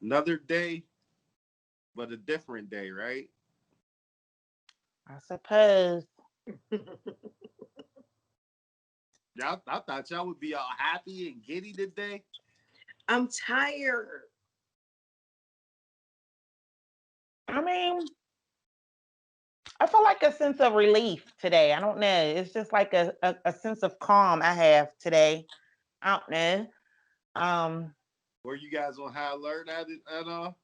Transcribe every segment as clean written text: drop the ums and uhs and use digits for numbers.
Another day, but a different day, right? I suppose. Y'all, I thought y'all would be all happy and giddy today. I'm tired. I mean, I feel like a sense of relief today. I don't know. It's just like a sense of calm I have today. I don't know. Um, Were you guys on high alert at it at all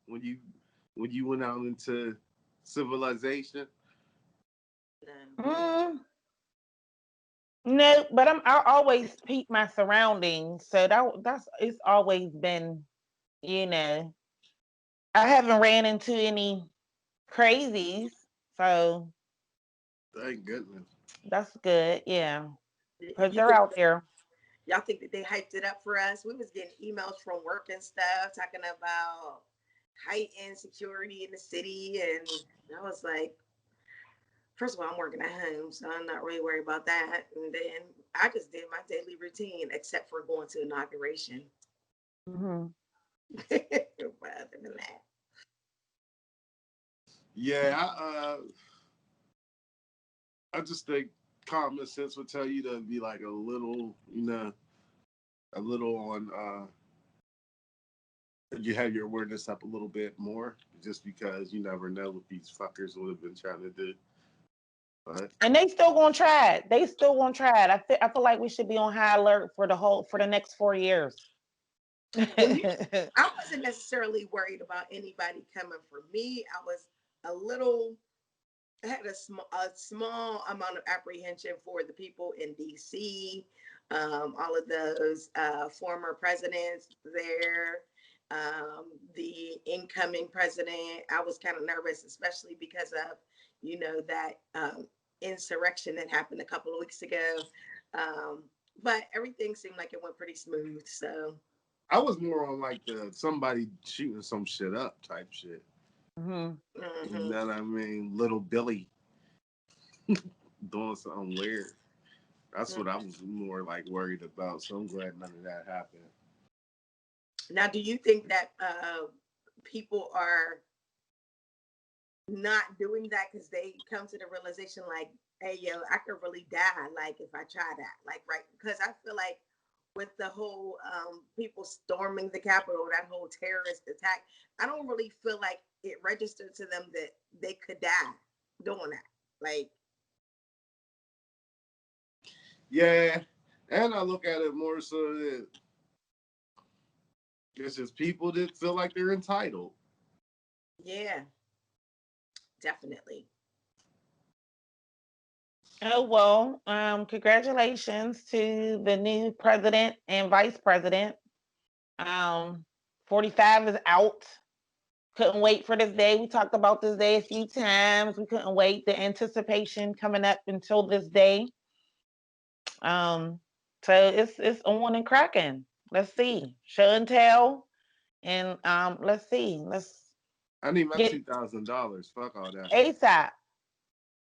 when you went out into civilization? No. mm, no, but I always peep my surroundings. So that's it's always been, you know, I haven't ran into any crazies. So Thank goodness. that's good. Yeah. Because You they're think out there. y'all think that they hyped it up for us? We was getting emails from work and stuff talking about heightened security in the city, and I was like, first of all, I'm working at home, so I'm not really worried about that. And then I just did my daily routine, except for going to inauguration. Hmm. But other than that, Yeah, I just think common sense would tell you to be like a little, a little on. You have your awareness up a little bit more, just because you never know what these fuckers would have been trying to do. But And they still gonna try it. They still gonna try it. I feel like we should be on high alert for the next 4 years. well, I wasn't necessarily worried about anybody coming for me. I was a little I had a small amount of apprehension for the people in DC, all of those former presidents there, the incoming president. I was kind of nervous, especially because of, that insurrection that happened a couple of weeks ago. Um, but everything seemed like it went pretty smooth. So, I was more on like the somebody shooting some shit up type shit. Hmm. You mhm. know what I mean? Little Billy doing something weird. That's what I was more like worried about. So I'm glad none of that happened. Now, do you think that people are not doing that because they come to the realization like, hey, yo, I could really die like if I try that, like, right? Because I feel like with the whole people storming the Capitol, that whole terrorist attack, I don't really feel like it registered to them that they could die doing that. Like, Yeah, and I look at it more so that it's just people that feel like they're entitled. yeah, definitely. Oh well, congratulations to the new president and vice president. 45 is out. Couldn't wait for this day. We talked about this day a few times. We couldn't wait. The anticipation coming up until this day. Um, so it's on and cracking. Let's see. Show and tell. And let's see. Let's I need my get $2,000. Fuck all that. ASAP.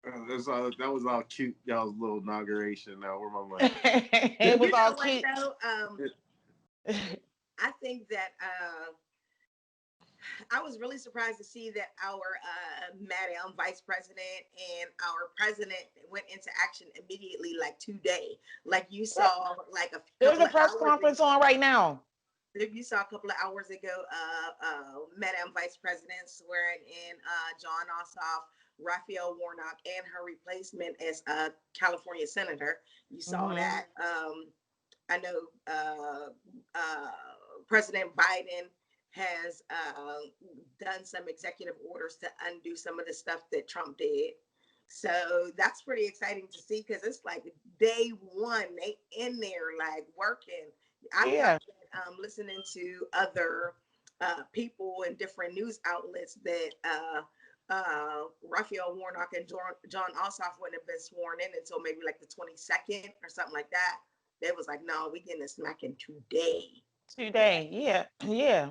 That was all cute. Y'all's little inauguration. Now where my money? It was You all know what cute. though? I think that I was really surprised to see that our Madam Vice President and our President went into action immediately, like today. Like you saw, like a There's couple a of press hours conference on right now. you saw a couple of hours ago, Madam Vice President swearing in John Ossoff, Raphael Warnock, and her replacement as a California senator. You saw Hmm. that. I know uh, President Biden has done some executive orders to undo some of the stuff that Trump did. So that's pretty exciting to see because it's like day one, they in there like working. I Yeah. found that listening to other people and different news outlets that Raphael Warnock and John Ossoff wouldn't have been sworn in until maybe like the 22nd or something like that. They was like, no, we getting a smacking today. Today. Yeah. Yeah.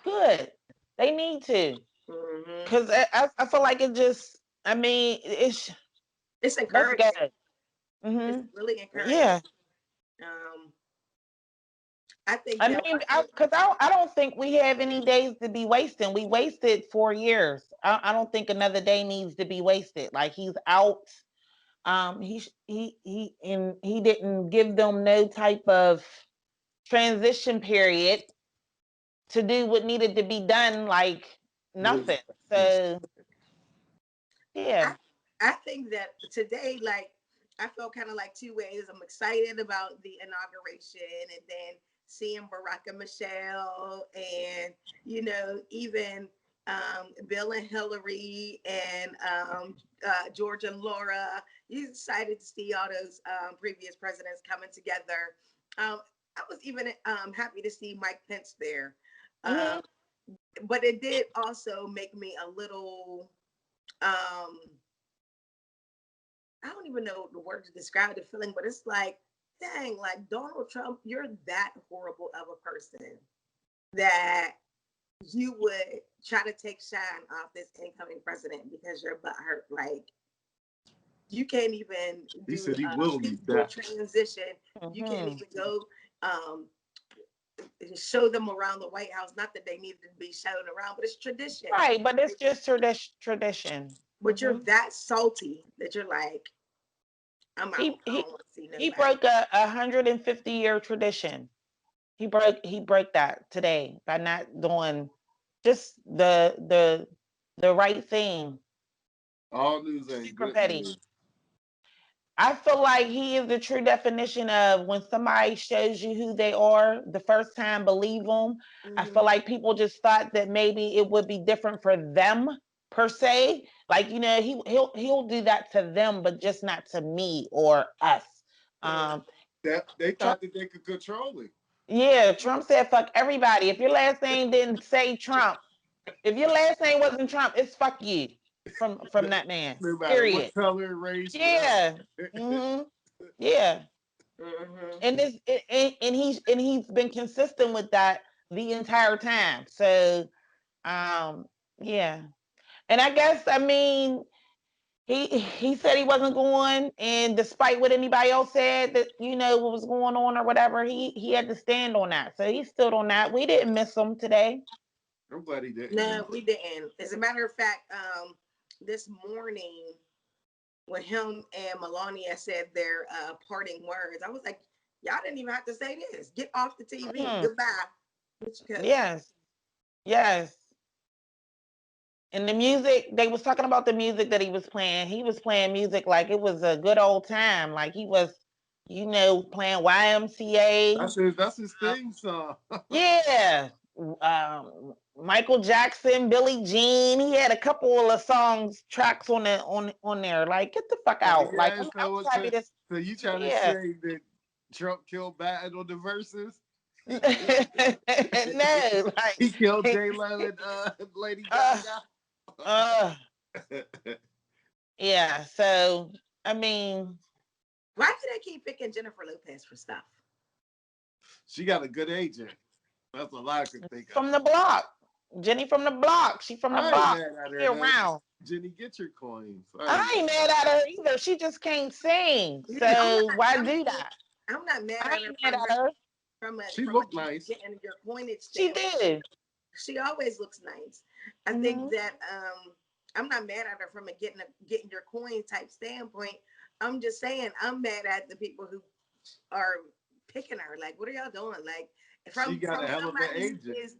Good. They need to. Hmm. Because I feel like it just, I mean, It's let's encouraging. go. It's Hmm. really encouraging. Yeah. Um, I think I that mean, I don't think we have any days to be wasting. We wasted 4 years. I don't think another day needs to be wasted. Like he's out. He didn't give them no type of transition period to do what needed to be done. Like nothing. So I, yeah. I think that today, like, I felt kind of like two ways. I'm excited about the inauguration and then seeing Barack and Michelle and, even Bill and Hillary and George and Laura. You excited to see all those previous presidents coming together. I was even happy to see Mike Pence there. Mm-hmm. But it did also make me a little um I don't even know the word to describe the feeling, but it's like, dang, like Donald Trump, you're that horrible of a person that you would try to take shine off this incoming president because your butt hurt. Like, you can't even He do said he a will be peaceful back. transition. You can't Mm-hmm. even go um, show them around the White House. Not that they needed to be shown around, but it's tradition. Right, but it's just tradition. But you're Mm-hmm. that salty that you're like, I'm out. He I he don't want to see he nobody. broke a 150-year tradition. He broke that today by not doing just the right thing. All news ain't Super good petty. news. I feel like he is the true definition of when somebody shows you who they are the first time, believe them. I Mm-hmm. feel like people just thought that maybe it would be different for them per se. Like he'll do that to them, but just not to me or us. Mm-hmm. That they Trump, thought that they could control it. yeah, Trump said fuck everybody. If your last name didn't say Trump, if your last name wasn't Trump, it's fuck you from that man. No matter what Period. color, race, whatever. Yeah. Mm-hmm. Yeah. Mm-hmm. And this and he's been consistent with that the entire time. So yeah. And I guess he said he wasn't going, and despite what anybody else said that what was going on or whatever, he had to stand on that. So he stood on that. We didn't miss him today. I'm glad he didn't. No, we didn't. As a matter of fact, this morning when him and Melania said their parting words, I was like, y'all didn't even have to say this. Get off the TV. Mm, Goodbye. Because yes, yes. And the music, they was talking about the music that he was playing. He was playing music like it was a good old time. Like he was, playing YMCA. That's his Um, thing song. yeah. Michael Jackson, Billie Jean. He had a couple of tracks on there. Like, get the fuck Oh out. Like, yeah, I was happy to. so you trying to Yeah. say that Trump killed Biden on the verses? No, He like, killed J Lo and Lady uh, Gaga. uh, yeah. So, I mean, why do they keep picking Jennifer Lopez for stuff? She got a good agent. That's a lot I could think from of. the block. Jenny from the block. She from the I ain't block. mad at her She though. around. Jenny, get your coins. I ain't mad at her either. She just can't sing. Yeah, So why I do mean, that? I'm not mad I at her ain't mad at her. She from a looked nice. getting your coinage She standpoint. did. She always looks nice. I think Mm-hmm. that I'm not mad at her from a getting your coin type standpoint. I'm just saying I'm mad at the people who are picking her. Like, what are y'all doing? Like, She got a from hell of an somebody who agent. is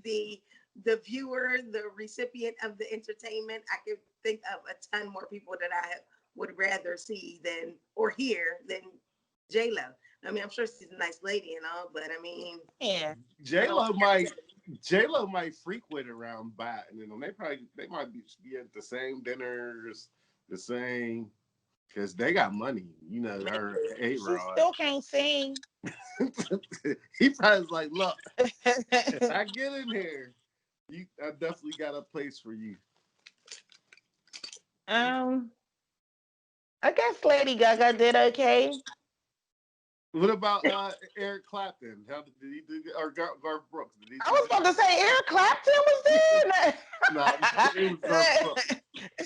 the viewer, the recipient of the entertainment, I could think of a ton more people that I would rather see than or hear than J Lo. I mean, I'm sure she's a nice lady and all, but I mean, Yeah. J Lo might frequent around Biden. They might be at the same dinners, the same because they got money. Her A She Rod. still can't sing. He probably's like, look, if I get in here, I definitely got a place for you. um, I guess Lady Gaga did okay. What about Eric Clapton? How did he do? Or Garth Brooks? Did he I do was about to say Eric Clapton was No, it was Garth Brooks.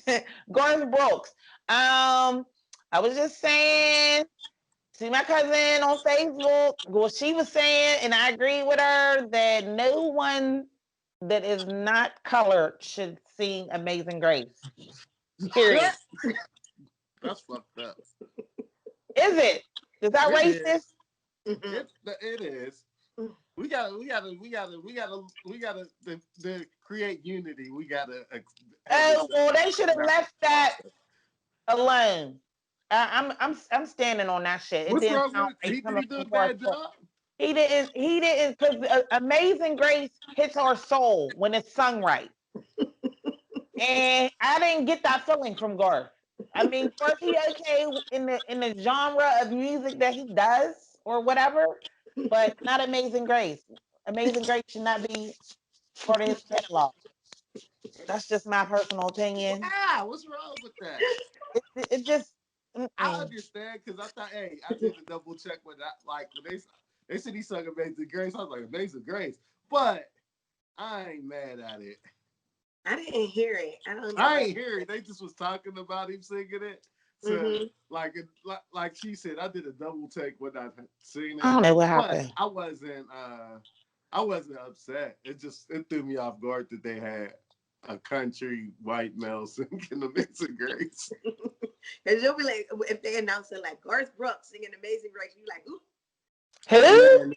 there. Garth Brooks. I was just saying See my cousin on Facebook. Well, she was saying, and I agree with her, that no one that is not colored should sing Amazing Grace. Period. That's fucked up. Is it? Is that It is. racist? It is. We gotta to create unity. We gotta have Oh well, they should have left that process. alone. I'm standing on that shit. It What's didn't wrong sound with right he? Did coming he do from a Garth bad Brooks. job? He didn't, because Amazing Grace hits our soul when it's sung right. And I didn't get that feeling from Garth. I mean, was he okay in the genre of music that he does or whatever, but not Amazing Grace. Amazing Grace should not be part of his catalog. That's just my personal opinion. Wow, what's wrong with that? It just I mm-mm. understand because I thought, hey, I did a double check when I like when they said he sung Amazing Grace. I was like Amazing Grace, but I ain't mad at it. I didn't hear it. I don't know I what. ain't hear it. They just was talking about him singing it. So Mm-hmm. like she said, I did a double take when I seen I it, don't know what but happened. I wasn't upset. It threw me off guard that they had a country white male singing Amazing Grace. Because you'll be like, if they announce it like Garth Brooks singing Amazing Grace, you're like, ooh. Who? Man,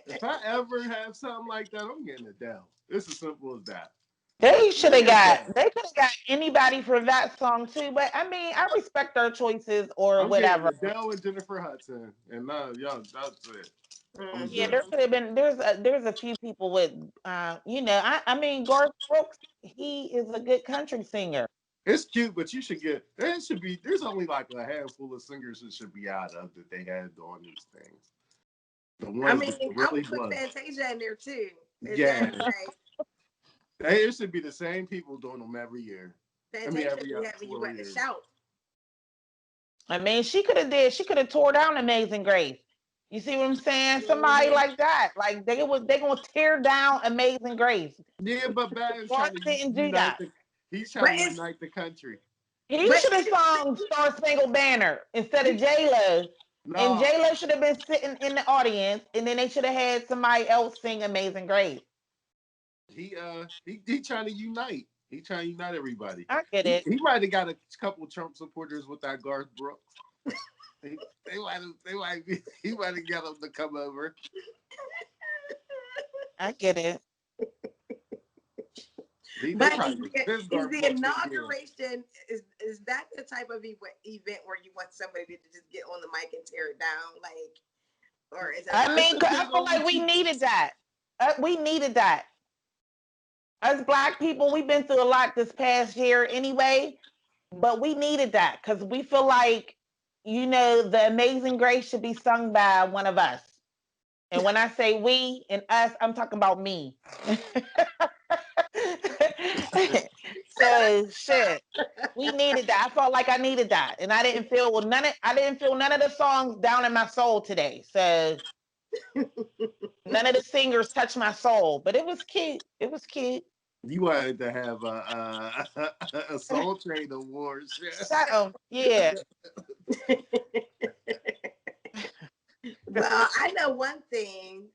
if I ever have something like that, I'm getting it down. It's as simple as that. Hands down. They could have got anybody for that song too. But I mean, I respect their choices or I'm getting whatever. Adele and Jennifer Hudson, and y'all, that's it. I'm Yeah, done. there could have been. There's a few people with, I mean, Garth Brooks. He is a good country singer. It's cute, but you should get. There should be. There's only like a handful of singers that should be out of that they had doing these things. The I ones mean, that I really would put blow. Fantasia in there too. Is that Yeah, like it should be the same people doing them every year. I mean, Fantasia every be having you 4 at the years. shout? I mean, she could have tore down Amazing Grace. You see what I'm saying? Somebody Mm-hmm. like that, like they gonna tear down Amazing Grace. Yeah, but Batman's Garth trying to didn't do unite that. the. He's trying But to it's unite the country. He but should have sung Star Spangled Banner instead of he, J Lo, and No, J Lo should have been sitting in the audience, and then they should have had somebody else sing Amazing Grace. he trying to unite. He trying to unite everybody. I get He, it. he might have got a couple of Trump supporters with that Garth Brooks. They might be. He might have got them to come over. I get it. They but probably was pissed is Garth the Brooks didn't get him. inauguration is that the type of event where you want somebody to just get on the mic and tear it down, like, or is it I about It mean, 'cause I depends feel on like what we you. needed that. We needed that. Us Black people, we've been through a lot this past year anyway, but we needed that because we feel like, the Amazing Grace should be sung by one of us. And when I say we and us, I'm talking about me. So shit, we needed that. I felt like I needed that, and I didn't feel none of the songs down in my soul today. So none of the singers touched my soul, but it was cute. It was cute. You wanted to have a Soul Train Awards. So yeah, well, I know one thing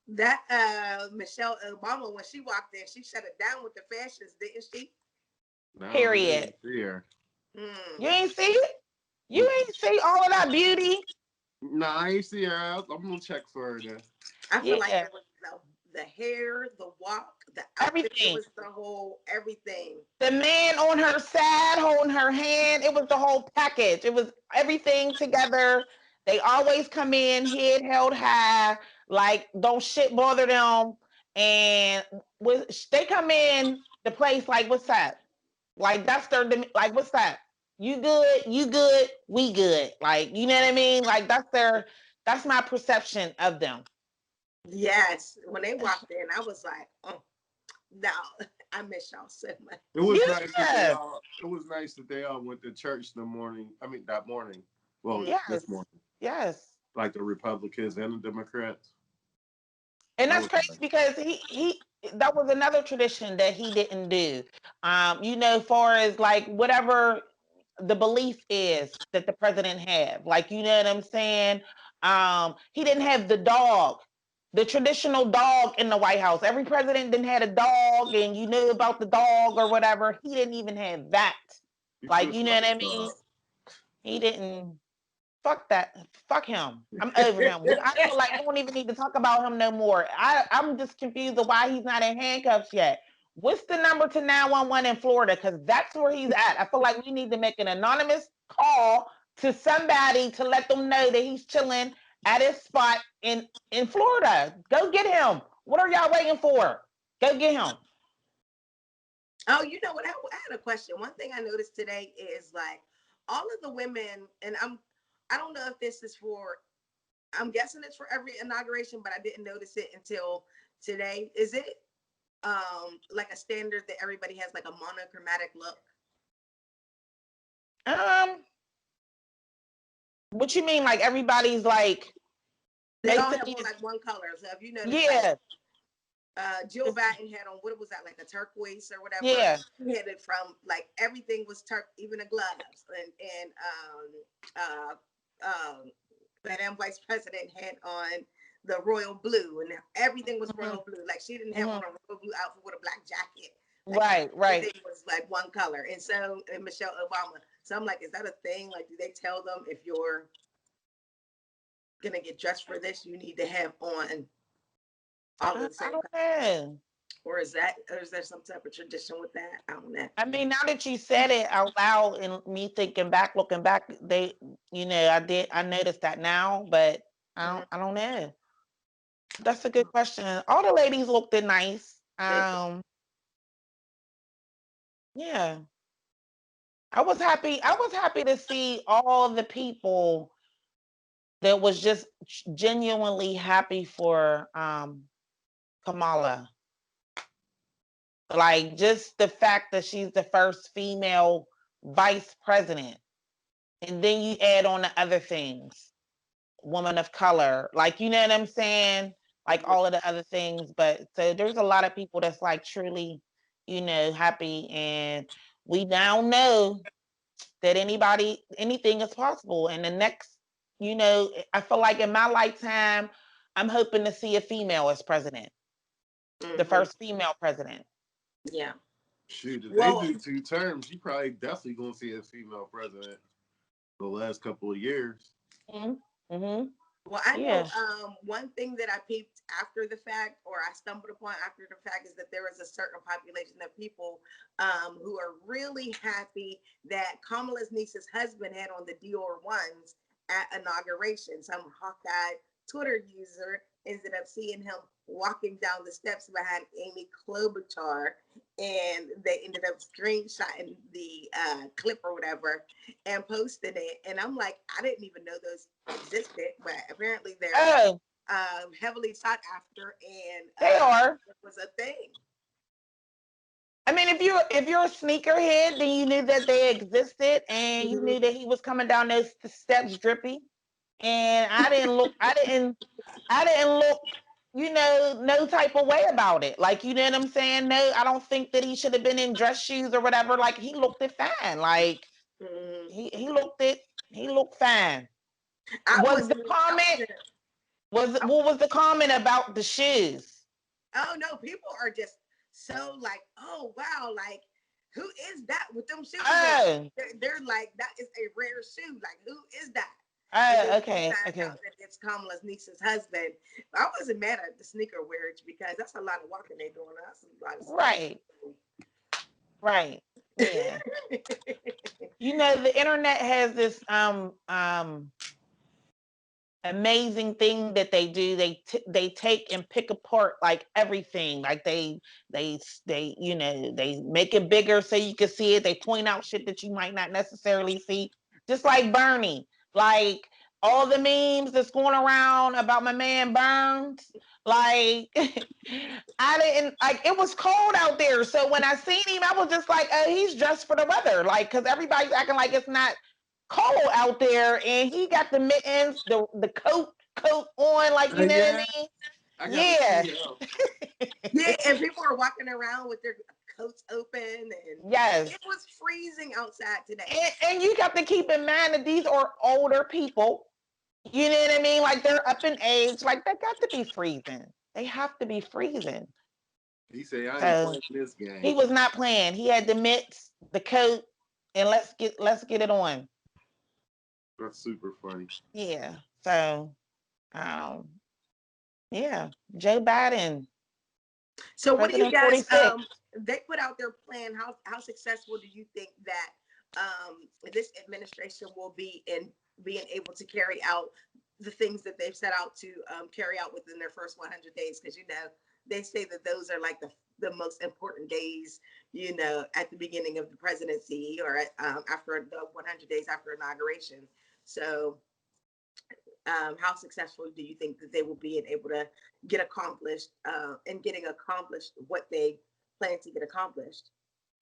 that Michelle Obama, when she walked in, she shut it down with the fashions, didn't she? No, I period. didn't see her. You Mm. ain't see it. You ain't see all of that beauty. No, I ain't see her. I'm gonna check for her then. I feel like Yeah, it was the hair, the walk, the outfit. It everything. was the whole everything. The man on her side holding her hand. It was the whole package. It was everything together. They always come in head held high, like don't shit bother them. And they come in the place like, what's up? Like that's their like, what's up? You good, we good. Like, you know what I mean? Like that's my perception of them. Yes, when they walked in, I was like, oh, no, I miss y'all so much. It was nice that they Yeah. all. It was nice that they all went to church the morning. I mean, that morning. Well, Mm. this Yes. morning, Yes. like the Republicans and the Democrats. And That that's was crazy nice. because he that was another tradition that he didn't do. Far as like whatever, the belief is that the president have. Like, you know what I'm saying? He didn't have the traditional dog in the White House. Every president didn't have a dog, and you knew about the dog or whatever. He didn't even have that. You Like, should you know fuck what I the mean? dog. He didn't. Fuck that. Fuck him. I'm over him. I feel like we don't even need to talk about him no more. I'm just confused of why he's not in handcuffs yet. What's the number to 911 in Florida? Because that's where he's at. I feel like we need to make an anonymous call to somebody to let them know that he's chilling at his spot in Florida. Go get him. What are y'all waiting for? Go get him. Oh, you know what? I had a question. One thing I noticed today is like all of the women, and I don't know if this is for, I'm guessing it's for every inauguration, but I didn't notice it until today. Is it like a standard that everybody has like a monochromatic look? Um, what you mean? Like everybody's like They all have basically, on like one color. So if you notice, like yeah, Jill Biden had on, what was that, like a turquoise or whatever? yeah. She had it from like everything was even the gloves, and Madam Vice President had on the royal blue, and everything was Mhm, royal blue. Like she didn't have on mhm. a royal blue outfit with a black jacket. Like Right, right. everything was like one color. And so, and Michelle Obama. So I'm like, is that a thing? Like, do they tell them if you're gonna get dressed for this, you need to have on all of the I same don't color? know. Or is there some type of tradition with that? I don't know. I mean, now that you said it out loud and me thinking back, looking back, I noticed that now, but Mhm. I don't know. That's a good question. All the ladies looked nice. They Yeah, I was happy to see all the people that was just genuinely happy for Kamala. Like just the fact that she's the first female vice president. And then you add on the other things. Woman of color. Like, you know what I'm saying? Like all of the other things. But so there's a lot of people that's like truly, happy. And we now know that anything is possible. And the next, I feel like in my lifetime, I'm hoping to see a female as president, the mm-hmm. first female president. Yeah. Shoot, if they Well, do 2 terms, you probably definitely gonna see a female president the last couple of years. Mm-hmm. Mm-hmm. well, I know Yeah. one thing that I peeped after the fact, or I stumbled upon after the fact, is that there is a certain population of people who are really happy that Kamala's niece's husband had on the Dior ones at inauguration. Some hawk-eyed Twitter user ended up seeing him walking down the steps behind Amy Klobuchar, and they ended up screenshotting the clip or whatever and posting it. And I'm like, I didn't even know those existed, but apparently they're Oh, heavily sought after, and they are. it was a thing. I mean, if you're a sneakerhead, then you knew that they existed, and you Mhm. knew that he was coming down those steps drippy. And I didn't look, no type of way about it. Like, you know what I'm saying? No, I don't think that he should have been in dress shoes or whatever. Like, he looked it fine. Like, Mhm. he looked fine. I Was the wasn't. I comment wasn't. what was the comment about the shoes? Oh no, people are just so like, oh wow, like who is that with them shoes on? Oh, They're like, that is a rare shoe. Like, who is that? And then oh, you okay, find okay. out that it's Kamala's niece's husband. I wasn't mad at the sneaker wearage because that's a lot of walking they're doing. That's a lot of steps. Right, right. Yeah. The internet has this amazing thing that they do. They take and pick apart like everything. Like they make it bigger so you can see it. They point out shit that you might not necessarily see. Just like Bernie, like all the memes that's going around about my man Burns. Like I didn't like, it was cold out there. So when I seen him, I was just like, oh, he's dressed for the weather. Like, because everybody's acting like it's not cold out there, and he got the mittens, the coat on, like, you know what Yeah, I mean? I gotta Yeah. see. Yeah, and people are walking around with their coats open, and Yes. it was freezing outside today. And you got to keep in mind that these are older people. You know what I mean? Like they're up in age. Like they got to be freezing. They have to be freezing. He said, "I ain't So playing this he game." was not playing. He had the mitts, the coat, and let's get it on. That's super funny. Yeah. So um yeah. Joe Biden, So what do you President guys 46. they put out their plan? How successful do you think that this administration will be in being able to carry out the things that they've set out to carry out within their first 100 days? Because they say that those are like the most important days, at the beginning of the presidency, or after the 100 days after inauguration. So how successful do you think that they will be in able to get accomplished and getting accomplished what they plan to get accomplished?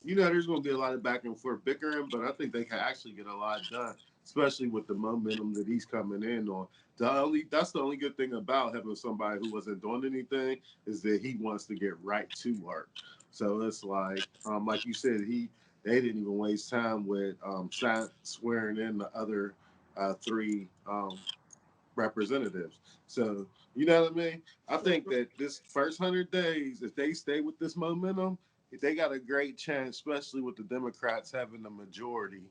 There's going to be a lot of back and forth bickering, but I think they can actually get a lot done, especially with the momentum that he's coming in on. That's the only good thing about having somebody who wasn't doing anything is that he wants to get right to work. So it's like you said, they didn't even waste time with swearing in the other three representatives. So you know what I mean? I think that this first 100 days, if they stay with this momentum, they got a great chance, especially with the Democrats having the majority.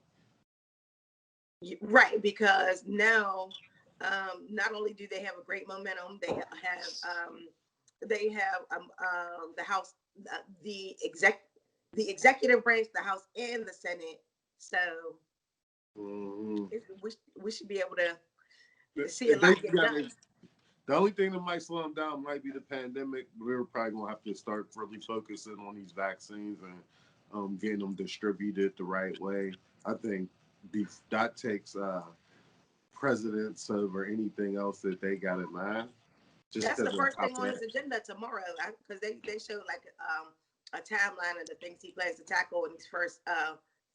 Right, because now not only do they have a great momentum, they have the House, the executive branch, the House, and the Senate. So Mm-hmm. we should be able to see a They lot get got done. the only thing that might slow them down might be the pandemic. We're probably gonna have to start really focusing on these vaccines and getting them distributed the right way. I think that takes precedence over anything else that they got in mind, just That's the because of first how thing on his fast. agenda tomorrow, because they showed like a timeline of the things he plans to tackle in these first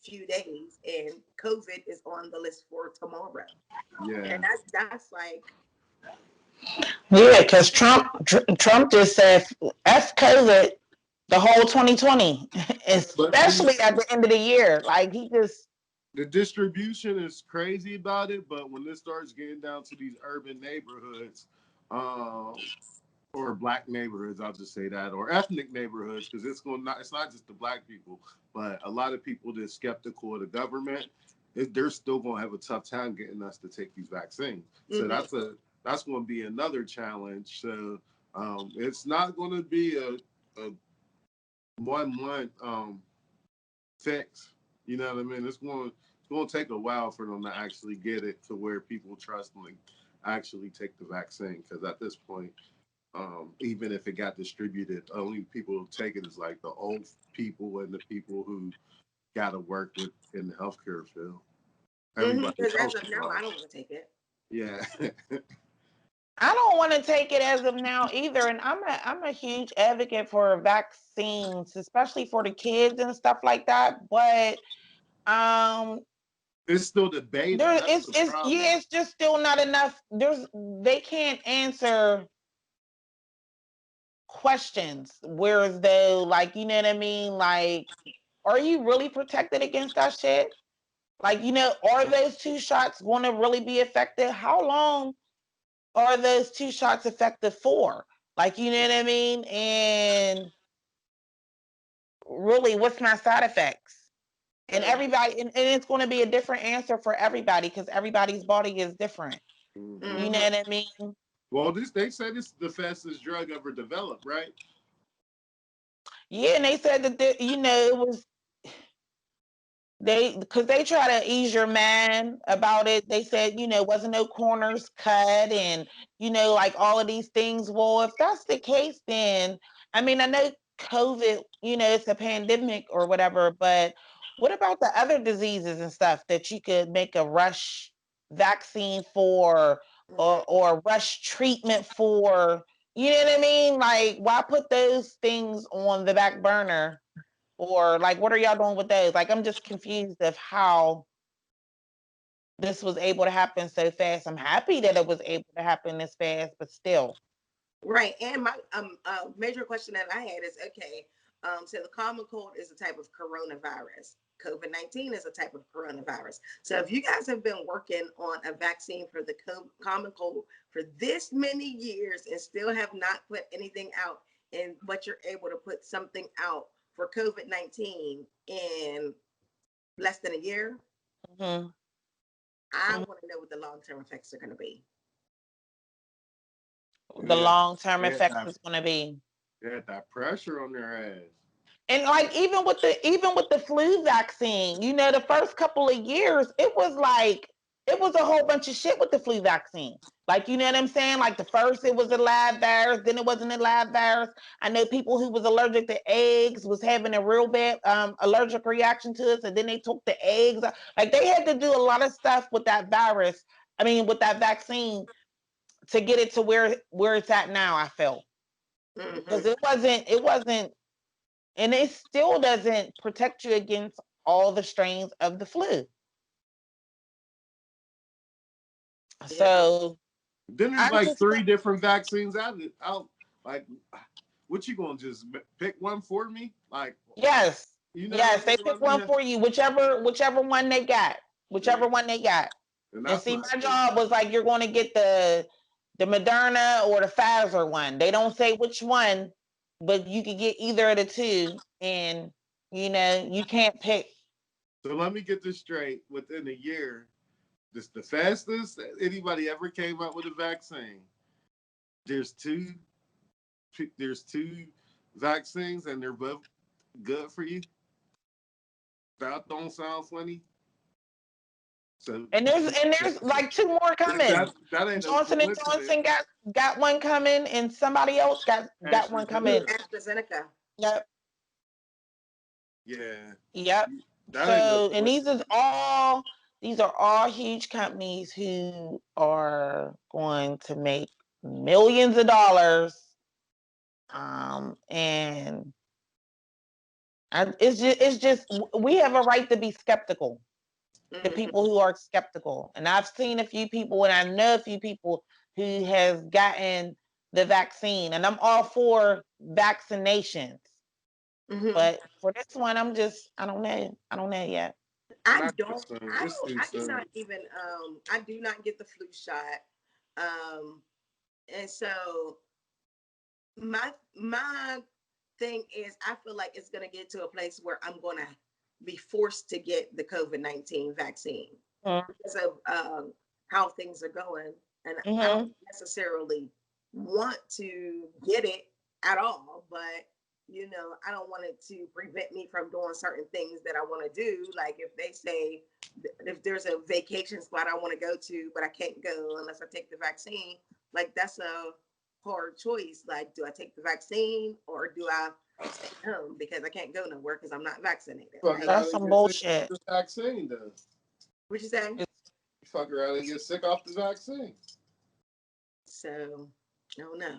few days, and COVID is on the list for tomorrow, Yeah, and that's like Yeah, because Trump just said F COVID the whole 2020, but see, especially at the end of the year. Like he just the distribution is crazy about it. But when this starts getting down to these urban neighborhoods, um, or black neighborhoods, I'll just say that, or ethnic neighborhoods, because it's not just the black people, but a lot of people that's skeptical of the government, they're still gonna have a tough time getting us to take these vaccines. So mm-hmm. that's going to be another challenge. So it's not going to be a 1 month fix. You know what I mean? It's going to take a while for them to actually get it to where people trust them and actually take the vaccine. Because at this point, even if it got distributed, only people who take it is like the old people and the people who got to work with in the healthcare field. Everybody Because as else of is now, like, I don't want to take it. yeah. I don't want to take it as of now either. And I'm a huge advocate for vaccines, especially for the kids and stuff like that. But um It's still the beta. there That's the it's problem. yeah, it's just still not enough. They can't answer questions. Whereas though, like, you know what I mean? Like, are you really protected against that shit? Like, are those two shots going to really be effective? How long are those two shots effective for? Like, you know what I mean? And really, what's my side effects? And everybody, and it's going to be a different answer for everybody because everybody's body is different. Mm-hmm. You know Mm-hmm. what I mean? Well, they say this is the fastest drug ever developed, right? Yeah, and they said that, it was because they try to ease your mind about it. They said, wasn't no corners cut and, like all of these things. Well, if that's the case, then I mean, I know COVID, it's a pandemic or whatever, but what about the other diseases and stuff that you could make a rush vaccine for or rush treatment for? You know what I mean? Like, why put those things on the back burner? Or like, what are y'all doing with those? Like, I'm just confused of how this was able to happen so fast. I'm happy that it was able to happen this fast, but still. Right. And my major question that I had is, okay, So the common cold is a type of coronavirus. COVID-19 is a type of coronavirus. So if you guys have been working on a vaccine for the common cold for this many years and still have not put anything out, and but you're able to put something out for COVID-19 in less than a year, Mm-hmm. I want to know what the long-term effects are going to be. The Yeah, long-term they had effects that, is going to be. they had that pressure on their ass. And like even with the flu vaccine, you know, the first couple of years, it was a whole bunch of shit with the flu vaccine. Like, you know what I'm saying? Like the first it was a live virus, then it wasn't a live virus. I know people who was allergic to eggs was having a real bad allergic reaction to it, and then they took the eggs. Like they had to do a lot of stuff with that virus. I mean, with that vaccine to get it to where it's at now. I felt Mm-hmm. because it wasn't and it still doesn't protect you against all the strains of the flu. Yeah. So Then there's I'm like just three different vaccines out. Like, what you gonna just pick one for me? Like, yes, you know yes, what they I pick mean? one for you, whichever one they got, Yeah. whichever one they got. And And that's see, what I my think. job was like, you're going to get the Moderna or the Pfizer one. They don't say which one, but you can get either of the two, and you know you can't pick. So let me get this straight. Within a year, this the fastest anybody ever came up with a vaccine. There's two. There's two vaccines, and they're both good for you. That don't sound funny. So And there's like two more coming. that ain't no Johnson and coincidence. Johnson got one coming, and somebody else got one coming. AstraZeneca. AstraZeneca. Yep, Yeah, yep. that ain't no So, and coincidence. these are all huge companies who are going to make millions of dollars. And it's just we have a right to be skeptical. The Mm-hmm. people who are skeptical, and I've seen a few people, and I know a few people who has gotten the vaccine, and I'm all for vaccinations. Mm-hmm. But for this one, I don't know. I don't know yet. I Not too don't. soon. I It's don't. too I do soon. not even. I do not get the flu shot. Um. And so my thing is, I feel like it's gonna get to a place where I'm gonna be forced to get the COVID-19 vaccine because of how things are going, and I don't Mm-hmm. necessarily want to get it at all, but I don't want it to prevent me from doing certain things that I want to do. Like if they say if there's a vacation spot I want to go to, but I can't go unless I take the vaccine, like that's a hard choice. Like, do I take the vaccine or do I stay home because I can't go nowhere because I'm not vaccinated, Fuck right? around That's and some get sick off bullshit. the vaccine, though. What you say? It's, You fuck around and get sick off the vaccine. So, I don't know.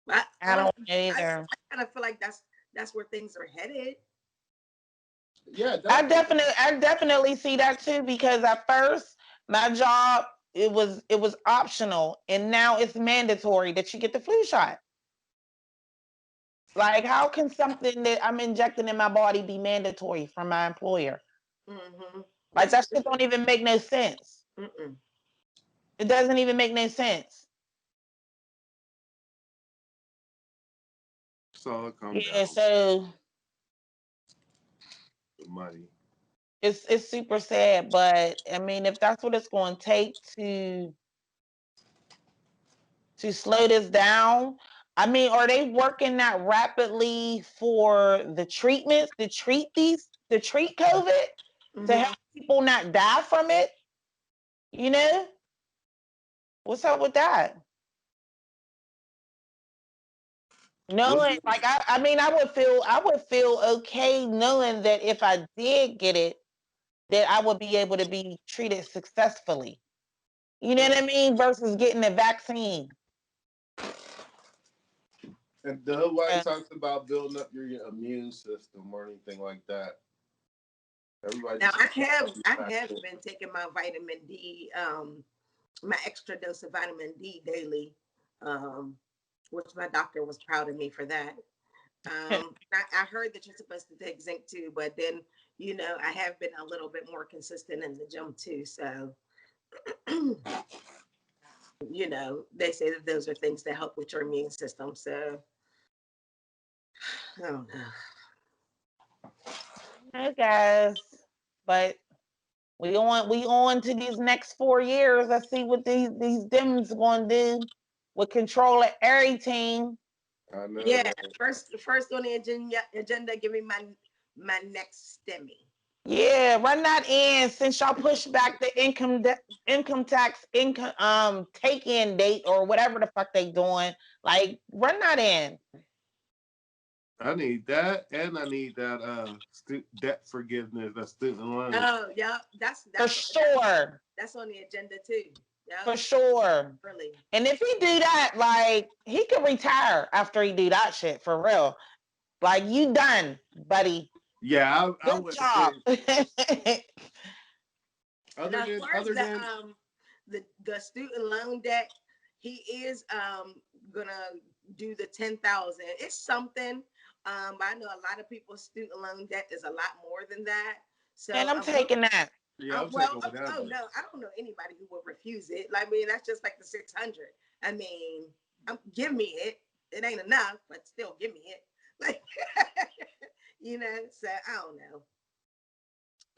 I I don't honestly, know either. I kind of feel like that's where things are headed. Yeah, definitely. I definitely see that too because at first my job it was optional, and now it's mandatory that you get the flu shot. Like, how can something that I'm injecting in my body be mandatory from my employer? Mm-hmm. Like, That's that shit crazy. don't even make no sense. Mm-mm. It doesn't even make no sense. So it come Yeah, down so to money. it's super sad, but I mean, if that's what it's going to take to slow this down, I mean, are they working that rapidly for the treatments to treat COVID to Mm-hmm. help people not die from it? You know, what's up with that? What's Knowing, like, I mean, I would feel okay knowing that if I did get it, that I would be able to be treated successfully. You know what I mean? Versus getting a vaccine. and nobody Uh, talks about building up your immune system or anything like that. Everybody Now just I have been taking my vitamin D, my extra dose of vitamin D daily, um, which my doctor was proud of me for that. I heard that you're supposed to take zinc too, but then I have been a little bit more consistent in the gym too. So they say that those are things that help with your immune system. So I don't know. Hey guys, but we on to these next 4 years. Let's see what these Dems gonna do with control of every team. I know, Yeah, man. first on the agenda, give me my next STEMI. Yeah, run that in since y'all pushed back the income tax take in date or whatever the fuck they doing. Like run that in I need that, and I need that debt forgiveness, that student loan. Oh, yeah, for sure, that's on the agenda too. Yeah, for sure. really. And if he do that, like he could retire after he do that shit for real. Like you done, buddy. Yeah, I Good would job. say Now, as far as other than the student loan debt, he is gonna do the 10,000. It's something. But I know a lot of people's student loan debt is a lot more than that. And So I'm taking that. yeah, I'm well, taking whatever. oh no, I don't know anybody who would refuse it. Like, I mean, that's just like the 600. I mean, give me it. It ain't enough, but still give me it. Like, so I don't know.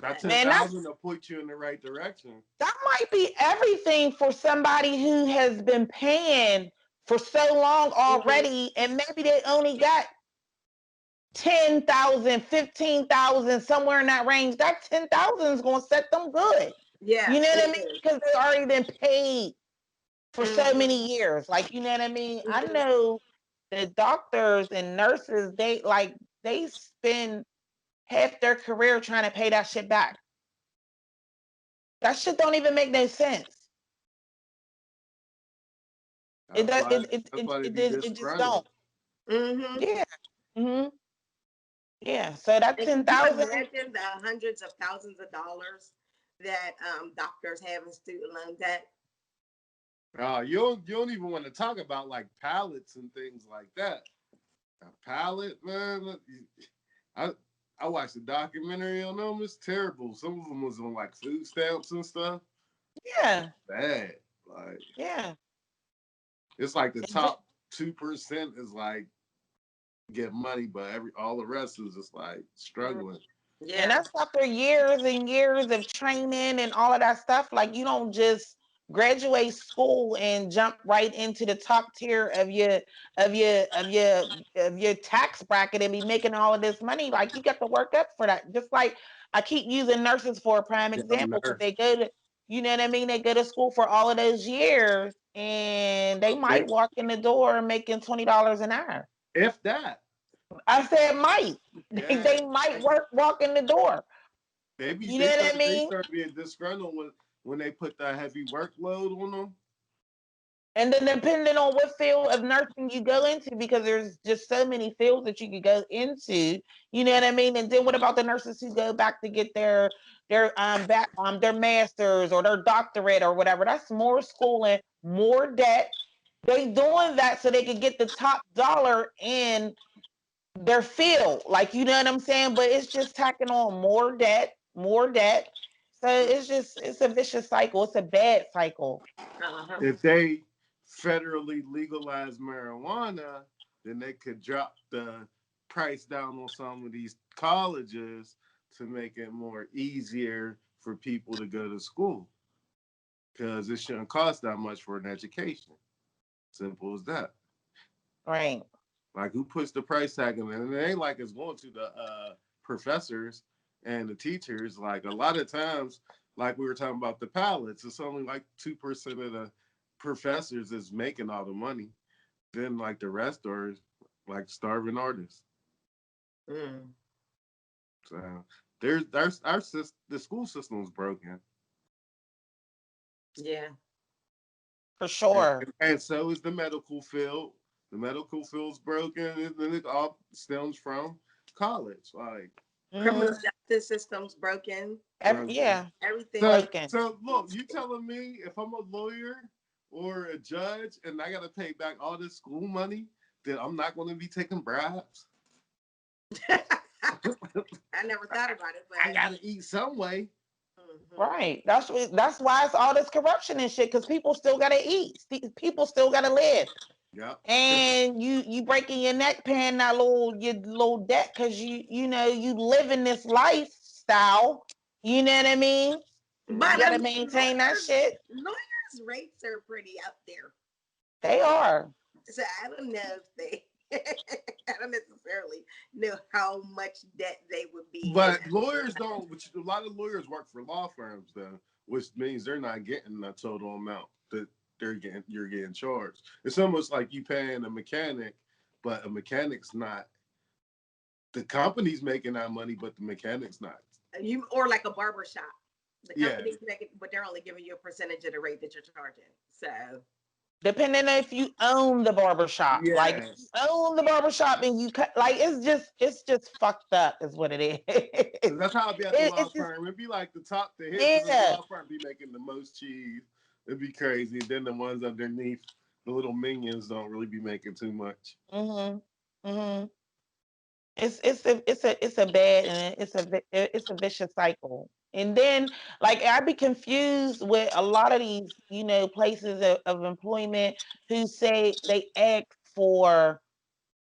That But ten Man, thousand will put you in the right direction. that might be everything for somebody who has been paying for so long mhm. already, and maybe they only got 10,000, 15,000, somewhere in that range. That 10,000 is gonna set them good. Yeah, You know what I it mean? is. Because they already been paid for so Mhm, many years. Like, you know what I mean? I mhm. know the doctors and nurses, they spend half their career trying to pay that shit back. That shit don't even make no sense. It That's does. why. It That's why they be it just don't. disgruntled. Mhm. Yeah. Hmm. Yeah. So that And could you 10,000. imagine the hundreds of thousands of dollars that doctors have in student loan debt? You don't even want to talk about like pallets and things like that. A pallet, man. I I watched a documentary on them. It's terrible. Some of them was on like food stamps and stuff. Yeah. Bad. Like Yeah. it's like the It just, top 2% is like get money, but all the rest is just like Mm, struggling. and yeah. that's after years and years of training and all of that stuff. Like you don't just graduate school and jump right into the top tier of your tax bracket and be making all of this money. Like you got to work up for that. Just like I keep using nurses for a prime Young example because nurse. they go to, you know what I mean? They go to school for all of those years and they They, might walk in the door making $20 an hour. if that. I said might. Yeah. They might walk in the door. You know what I They mean? start being disgruntled when they put that heavy workload on them. And then depending on what field of nursing you go into, because there's just so many fields that you could go into, you know what I mean? And then what about the nurses who go back to get their masters or their doctorate or whatever? That's more schooling, more debt. They doing that so they could get the top dollar in their field. Like you know what I'm saying? But it's just tacking on more debt, more debt. So it's a vicious cycle. It's a bad cycle. Uh-huh. If they federally legalize marijuana, then they could drop the price down on some of these colleges to make it more easier for people to go to school because it shouldn't cost that much for an education. Simple as that. Right. Like who puts the price tag on it? And it ain't like it's going to the professors and the teachers. Like a lot of times, like we were talking about the pallets, it's only like 2% of the professors is making all the money. Then like the rest are like starving artists. Mm. So the school system is broken, For Yeah. sure. and so is the medical field. The medical field's broken, and then it all stems from college. Like Criminal Hmm. justice system's broken. broken. Yeah, Everything. So, broken. look, you telling me if I'm a lawyer or a judge and I got to pay back all this school money, that I'm not going to be taking bribes? I never thought about it, I but gotta eat some way. Right. That's why it's all this corruption and shit, because people still gotta eat. People still gotta live. Yep. And you breaking your neck paying that your little debt because you know you living this lifestyle. You know what I mean? You but gotta maintain that shit. lawyers' rates are pretty up there. They are. So I don't know if they. I don't necessarily know how much debt they would be in. But lawyers don't. Which a lot of lawyers work for law firms, though, which means they're not getting the total amount that you're getting charged. It's almost like you paying a mechanic, but a mechanic's not. The company's making that money, but the mechanic's not. You or like a barber shop. The Yeah. company's making, but they're only giving you a percentage of the rate that you're charging. So Depending on if you own the barbershop. Like if you Yes. own the barbershop and you cut, like it's just fucked up is what it is. 'Cause that's how it be at the law It's just, firm. It'd be like the top, the hits of the yeah. law firm be making the most cheese. It'd be crazy. Then the ones underneath, the little minions, don't really be making too much. Mm-hmm. Mm-hmm. It's a bad and it's a vicious cycle. And then like I'd be confused with a lot of these, places of employment who say they ask for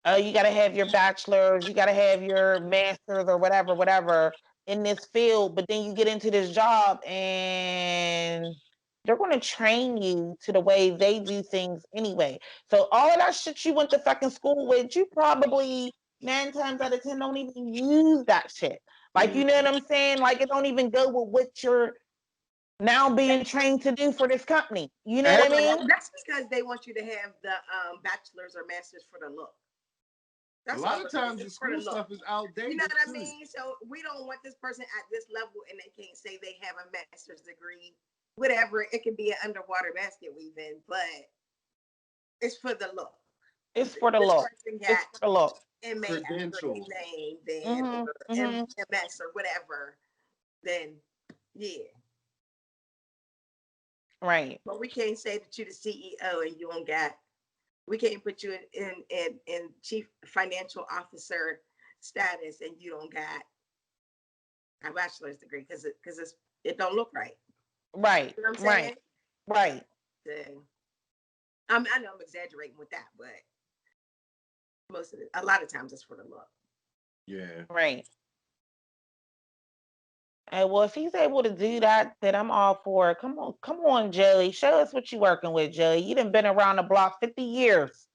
you got to have your bachelor's, you got to have your master's or whatever in this field, but then you get into this job and they're going to train you to the way they do things anyway. So all of that shit you went to fucking school with, you probably 9 times out of 10 don't even use that shit. Like, you know what I'm saying? Like, it don't even go with what you're now being trained to do for this company. You know what I mean? that's because they want you to have the bachelor's or master's for the look. A That's lot all of it is. times the It's for the school look. stuff is outdated. You know what I too. mean? So we don't want this person at this level and they can't say they have a master's degree. Whatever. It could be an underwater basket weaving, but it's for the look. It's for the This look. person It's got for the look. MA after his Credentials. name, then Mm-hmm. or Mm-hmm. MS or whatever, then yeah. Right. But we can't say that you're the CEO and you don't got. We can't put you in chief financial officer status and you don't got a bachelor's degree because it don't look right. Right. You know what I'm Right. saying? Right. So, I know I'm exaggerating with that, but a lot of times it's for the look. Yeah. Right. And well, if he's able to do that, then I'm all for it. Come on, Joey. Show us what you're working with, Joey. You done been around the block 50 years.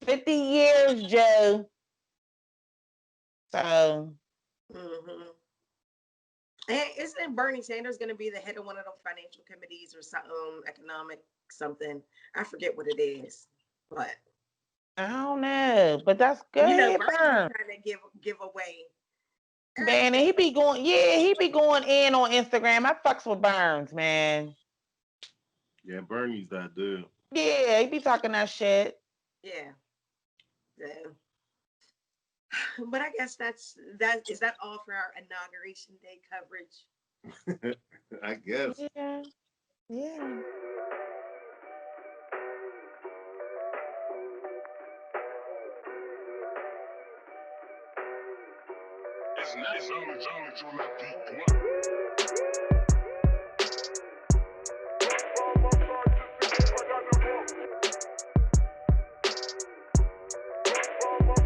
50 years, Joe. So Mm-hmm. And isn't Bernie Sanders going to be the head of one of those financial committees or some economic something? I forget what it is, but I don't know. But that's good, Bernie be Burn. trying to give away Man, and everything. he be going in on Instagram. I fucks with Burns, man. Yeah, Bernie's that dude. Yeah, he be talking that shit. Yeah. So, but I guess is that all for our inauguration day coverage? I guess. Yeah. Yeah. It's not on the beat.